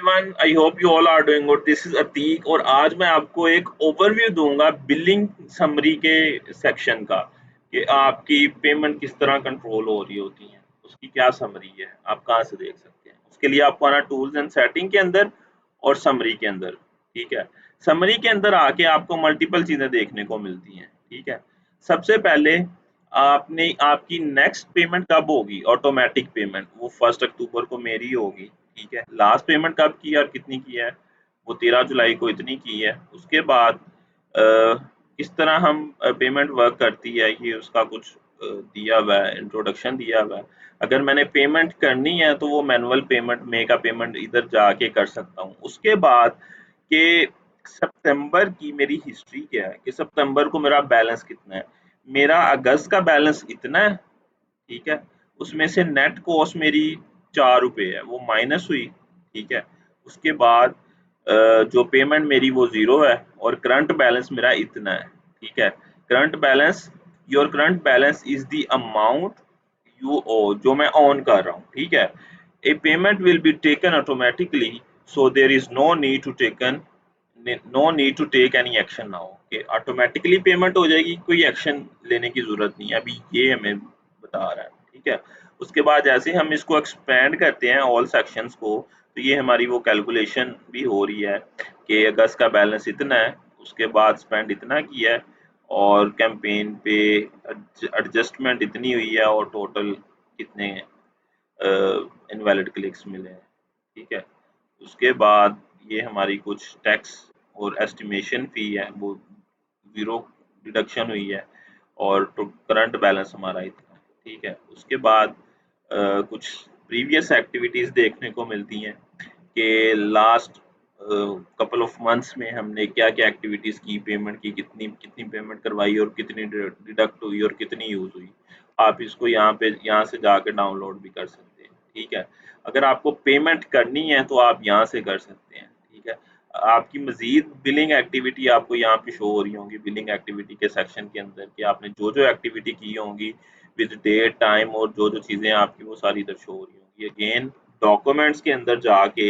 everyone, I hope you all are doing good. This is Atiq और आज मैं आपको एक ओवरव्यू दूंगा बिलिंग समरी के सेक्शन का कि आपकी पेमेंट किस तरह कंट्रोल हो रही होती है, उसकी क्या समरी है, आप कहाँ से देख सकते हैं। उसके लिए आपको आना टूल्स एंड सेटिंग के अंदर और समरी के अंदर। ठीक है, समरी के अंदर आके आपको मल्टीपल चीज़ें देखने को मिलती हैं। ठीक है, सबसे पहले आपने आपकी नेक्स्ट पेमेंट कब होगी, ऑटोमेटिक पेमेंट वो 1 अक्टूबर को मेरी होगी। ठीक है, लास्ट पेमेंट कब की है और कितनी की है, वो 13 जुलाई को इतनी की है। उसके बाद किस तरह हम पेमेंट वर्क करती है ये उसका कुछ दिया हुआ है, इंट्रोडक्शन दिया हुआ है। अगर मैंने पेमेंट करनी है तो वो manual payment make a payment इधर जाके कर सकता हूँ। उसके बाद कि सितंबर की मेरी हिस्ट्री क्या है, कि सितंबर को मेरा बैलेंस कितना है। मेरा अगस्त का बैलेंस इतना है। ठीक है, उसमें से नेट कॉस्ट मेरी 4 रुपए है, वो माइनस हुई। ठीक है, उसके बाद जो पेमेंट मेरी वो 0 है और करंट बैलेंस मेरा इतना है। ठीक है, current balance, your current balance is the amount you owe, जो मैं ऑन कर रहा हूँ। ठीक है, a payment will be taken automatically, so there is no need to take any action now, कि ऑटोमेटिकली पेमेंट हो जाएगी, कोई एक्शन लेने की जरूरत नहीं है, अभी ये हमें बता रहा है। ठीक है, उसके बाद जैसे हम इसको एक्सपेंड करते हैं ऑल सेक्शंस को, तो ये हमारी वो कैलकुलेशन भी हो रही है कि अगस्त का बैलेंस इतना है, उसके बाद स्पेंड इतना किया है और कैंपेन पे एडजस्टमेंट इतनी हुई है और टोटल कितने इनवैलिड क्लिक्स मिले हैं। ठीक है, उसके बाद ये हमारी कुछ टैक्स और एस्टिमेशन फ़ी है वो 0 डिडक्शन हुई है और तो करंट बैलेंस हमारा इतना है। ठीक है, उसके बाद कुछ प्रीवियस एक्टिविटीज़ देखने को मिलती हैं कि लास्ट कपल ऑफ मंथ्स में हमने क्या-क्या एक्टिविटीज़ की, पेमेंट की, कितनी कितनी पेमेंट करवाई और कितनी डिडक्ट हुई और कितनी यूज़ हुई। आप इसको यहाँ से जाके डाउनलोड भी कर सकते हैं। ठीक है, अगर आपको पेमेंट करनी है तो आप यहाँ से कर सकते हैं। ठीक है, आपकी मज़ीद बिलिंग एक्टिविटी आपको यहाँ पे शो हो रही होंगी बिलिंग एक्टिविटी के सेक्शन के अंदर, कि आपने जो-जो एक्टिविटी की होंगी विद डेट, टाइम और जो-जो चीज़ें आपकी वो सारी इधर शो हो रही होंगी। अगेन डॉक्यूमेंट्स के अंदर जाके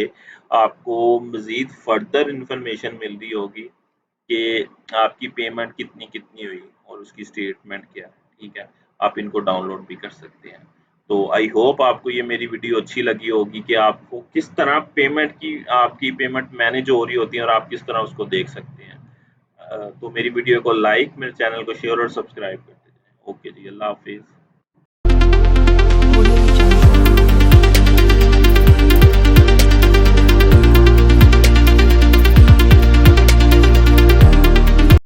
आपको मज़ीद फर्दर इन्फॉर्मेशन मिल रही होगी कि आपकी पेमेंट कितनी हुई और उसकी स्टेटमेंट क्या है। ठीक है, आप इनको डाउनलोड भी कर सकते हैं। तो आई होप आपको ये मेरी वीडियो अच्छी लगी होगी कि आपको किस तरह पेमेंट की आपकी पेमेंट मैनेज हो रही होती है और आप किस तरह उसको देख सकते हैं। तो मेरी वीडियो को लाइक, मेरे चैनल को शेयर और सब्सक्राइब करते जाएं। ओके जी, अल्लाह हाफिज़।